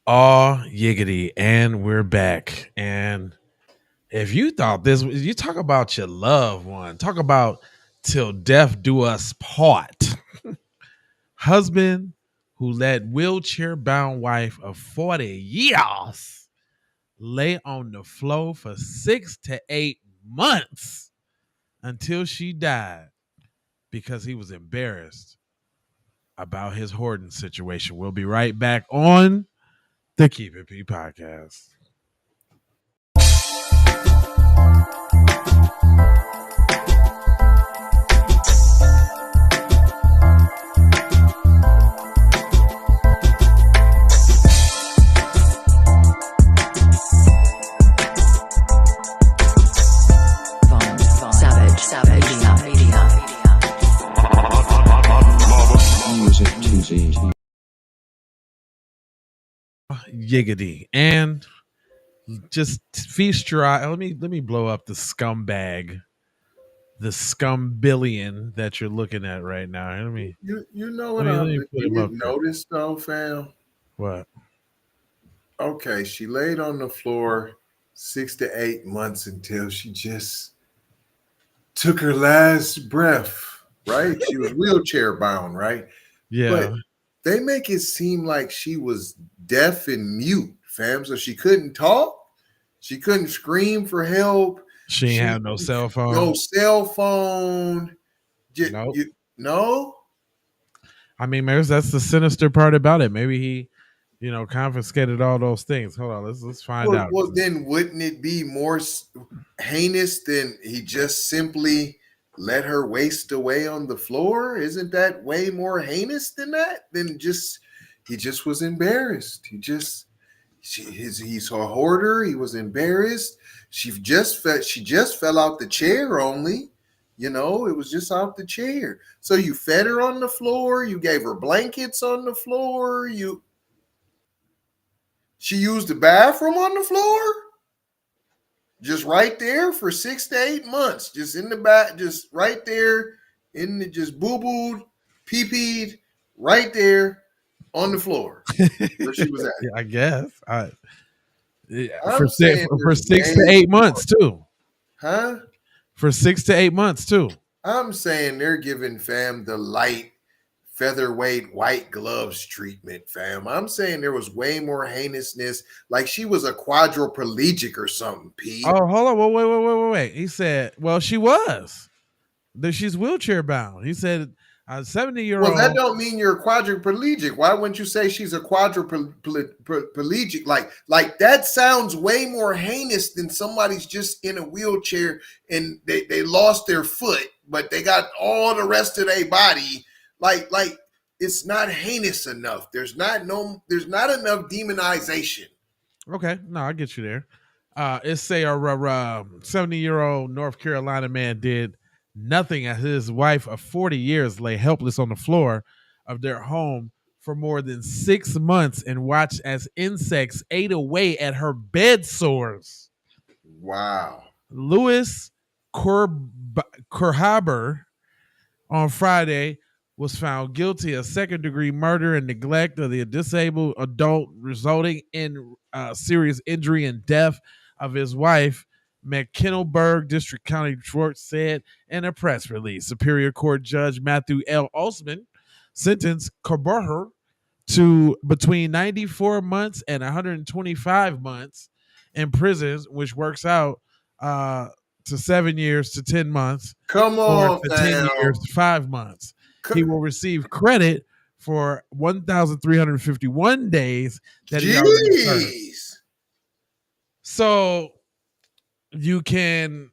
Oh, yiggity. And we're back. And if you thought this, you talk about your loved one, talk about till death do us part. Husband who let wheelchair bound wife of 40 years lay on the floor for 6 to 8 months until she died because he was embarrassed about his hoarding situation. We'll be right back on the Keep It P podcast. Yiggity. And just feast your eye. Let me blow up the scumbag, the scumbillion that you're looking at right now. You know what let me put you him up didn't here. notice though, fam? What? Okay, she laid on the floor 6 to 8 months until she just took her last breath, right? She was wheelchair bound, right? But Yeah. they make it seem like she was deaf and mute, fam. So she couldn't talk, she couldn't scream for help. She ain't have no cell phone. No cell phone. Nope. No. I mean, maybe that's the sinister part about it. Maybe he, confiscated all those things. Hold on, let's find out. Well, then wouldn't it be more heinous than he just simply let her waste away on the floor? Isn't that way more heinous than that? Than just he just was embarrassed. He's a hoarder. He was embarrassed. She just fell out the chair only. It was just out the chair. So you fed her on the floor. You gave her blankets on the floor. She used the bathroom on the floor, just right there for 6 to 8 months, just in the back, just right there, just boo-booed, pee-peed, right there on the floor where she was at. Yeah, I guess. I'm saying for 6 to 8 months too. Huh? For 6 to 8 months too. I'm saying they're giving fam the light featherweight white gloves treatment, fam. I'm saying there was way more heinousness, like she was a quadriplegic or something, Pete. Oh, hold on. Wait. He said, well, she was. She's wheelchair bound. He said a 70-year-old. Well, that don't mean you're a quadriplegic. Why wouldn't you say she's a quadriplegic? Like that sounds way more heinous than somebody's just in a wheelchair and they lost their foot, but they got all the rest of their body. Like it's not heinous enough. There's not enough demonization. Okay, no, I get you there. It's say a 70-year-old North Carolina man did nothing as his wife of 40 years lay helpless on the floor of their home for more than 6 months and watched as insects ate away at her bed sores. Wow. Louis Kornhaber on Friday was found guilty of second-degree murder and neglect of the disabled adult, resulting in serious injury and death of his wife. Mecklenburg District County Court said in a press release. Superior Court Judge Matthew L. Osman sentenced Kornhaber to between 94 months and 125 months in prison, which works out to 7 years to 10 months. Come on, for 10 years to 5 months. He will receive credit for 1,351 days that he already served. So you can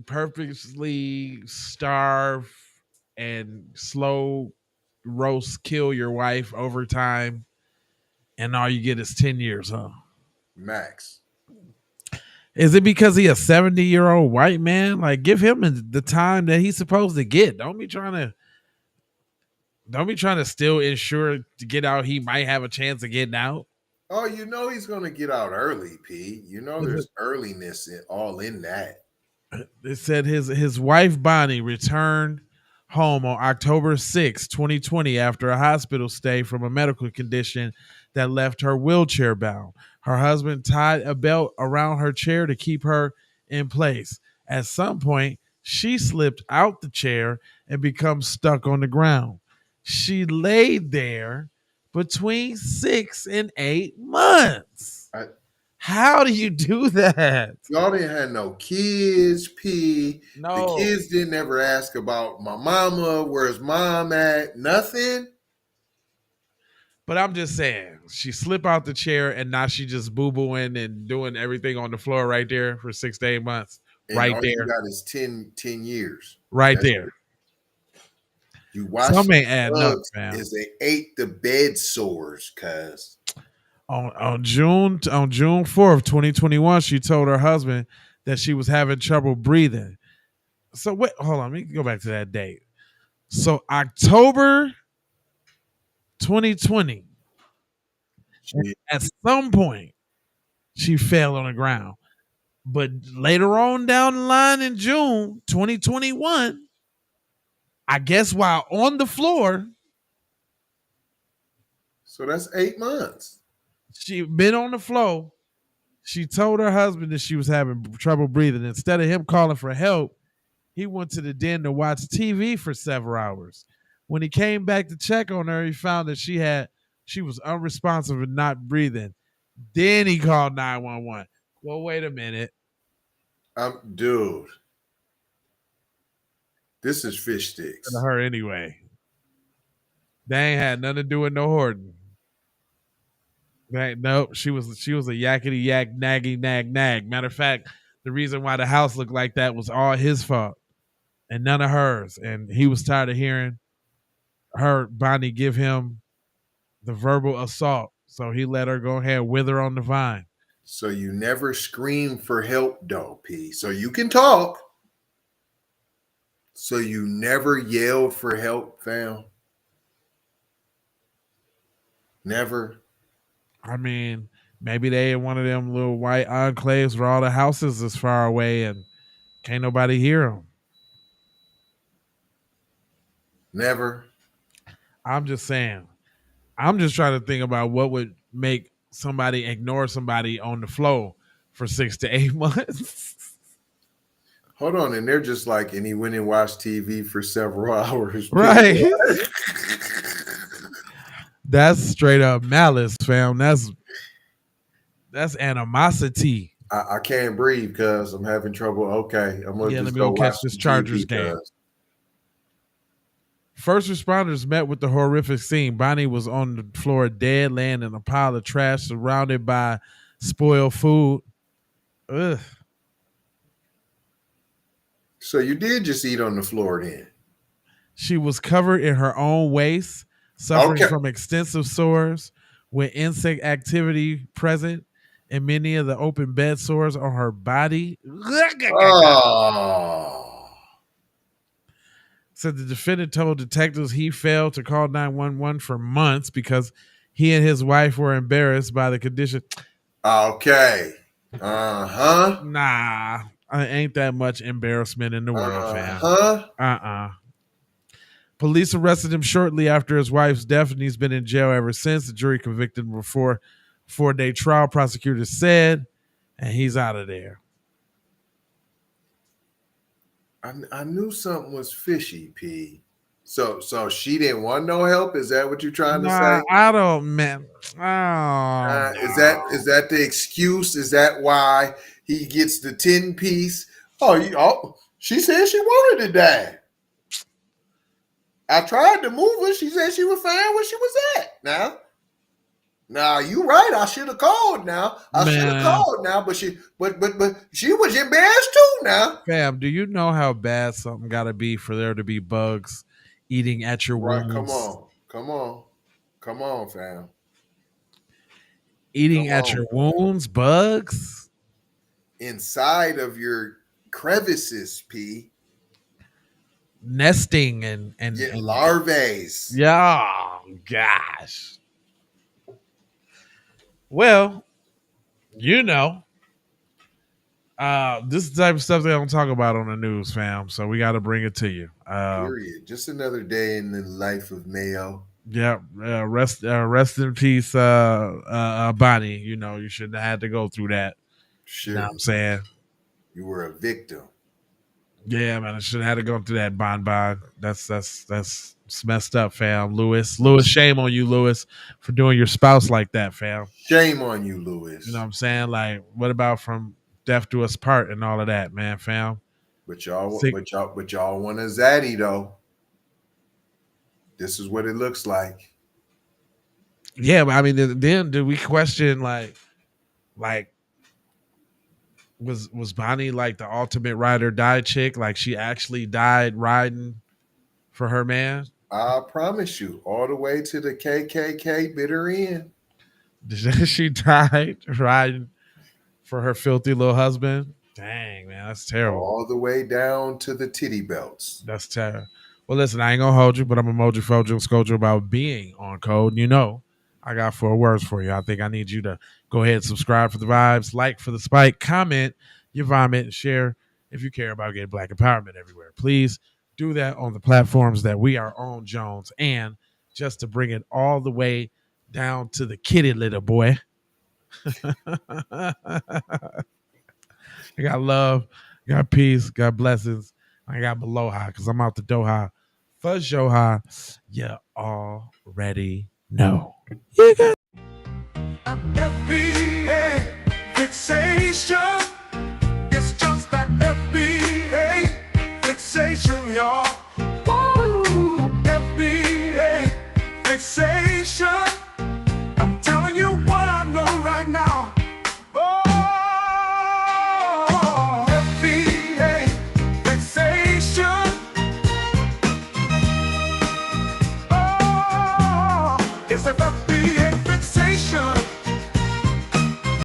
purposely starve and slow roast kill your wife over time, and all you get is 10 years, huh? Max. Is it because he a 70-year-old white man? Like, give him the time that he's supposed to get. Don't be trying to still ensure to get out. He might have a chance of getting out. Oh, he's going to get out early, P. There's earliness all in that. It said his wife Bonnie returned home on October 6, 2020, after a hospital stay from a medical condition that left her wheelchair bound. Her husband tied a belt around her chair to keep her in place. At some point, she slipped out the chair and became stuck on the ground. She laid there between 6 and 8 months. I, How do you do that? y'all didn't have no kids, P. The No. kids didn't ever ask about my mama. Where's mom at? Nothing. But I'm just saying, she slipped out the chair and now she just boo booing and doing everything on the floor right there for 6 to 8 months. And Right all you there. got is 10 years. Right That's there. it. You watch Some the ain't adding up, bugs fam. as they ate the bed sores, cuz. On June 4th, 2021, she told her husband that she was having trouble breathing. So wait, hold on, let me go back to that date. So October 2020, at some point, she fell on the ground. But later on down the line in June 2021, I guess while on the floor, So that's 8 months. she been on the floor. She told her husband that she was having trouble breathing. Instead of him calling for help, he went to the den to watch TV for several hours. When he came back to check on her, he found that she was unresponsive and not breathing. Then he called 911. Well, wait a minute. Dude, this is fish To sticks. her anyway. They ain't had nothing to do with no hoarding. Nope, she was a yakety yak naggy nag nag. Matter of fact, the reason why the house looked like that was all his fault and none of hers. And he was tired of hearing her Bonnie give him the verbal assault. So he let her go ahead and wither on the vine. So you never scream for help, though, P. So you can talk. So you never yelled for help, fam. Never. I mean, maybe they in one of them little white enclaves where all the houses is far away and can't nobody hear them. Never. I'm just saying. I'm just trying to think about what would make somebody ignore somebody on the flow for 6 to 8 months. Hold on. And they're just like, and he went and watched TV for several hours. Right. That's straight up malice, fam. That's animosity. I can't breathe because I'm having trouble. Okay. I'm going to Yeah, let just me go go catch watch this some Chargers TV game. cuz. First responders met with the horrific scene. Bonnie was on the floor dead, laying in a pile of trash surrounded by spoiled food. Ugh. So you did just eat on the floor then. She was covered in her own waste, suffering Okay. from extensive sores with insect activity present and many of the open bed sores on her body. Oh. Said the defendant told detectives he failed to call 911 for months because he and his wife were embarrassed by the condition. Okay. Uh-huh. Nah, ain't that much embarrassment in the world, fam. Uh-huh. Police arrested him shortly after his wife's death, and he's been in jail ever since. The jury convicted him before 4-day trial, prosecutors said, and he's out of there. I knew something was fishy, P. So she didn't want no help? Is that what you're trying to say? I don't, man. Oh, Is that the excuse? Is that why he gets the 10-piece? She said she wanted to die. I tried to move her. She said she was fine where she was at. Now you right. I should have called. But she was embarrassed too. Now, fam, do you know how bad something got to be for there to be bugs eating at your right? wounds? Come on, fam. Eating Come at on, your fam. wounds, bugs Inside of your crevices, P. nesting and Larvae. yeah, gosh. Well, you know, This is the type of stuff they don't talk about on the news, fam. So we got to bring it to you. Period. Just another day in the life of Mayo. Yeah, rest in peace, Bonnie. You know, you shouldn't have had to go through that. You know what I'm Shouldn't. saying? You were a victim. Yeah, man, I shouldn't have had to go through that bon. That's it's messed up, fam. Lewis, shame on you, Lewis, for doing your spouse like that, fam. Shame on you, You know what Lewis. I'm saying? Like, what about from death do us part and all of that, man, fam? But y'all, Sick. but y'all want a zaddy though. This is what it looks like. Yeah, but I mean, then did we question like was Bonnie like the ultimate ride or die chick? Like she actually died riding for her man? I promise you, all the way to the KKK bitter end. She died riding for her filthy little husband? Dang, man, that's terrible. All the way down to the titty belts. That's terrible. Well, listen, I ain't gonna hold you, but I'm a moji fojo and scold you about being on code. You know, I got 4 words for you. I think I need you to go ahead and subscribe for the vibes, like for the spike, comment your vomit, and share if you care about getting black empowerment everywhere. Please do that on the platforms that we are on, Jones. And just to bring it all the way down to the kitty little boy. I got love, got peace, got blessings. I got aloha because I'm out the Doha. Fuzz Joha, you already know. You got FBA fixation. It's just that FBA fixation, y'all. Woo! FBA fixation. I'm telling you what I know right now. Oh, FBA fixation. Oh, it's a FBA fixation.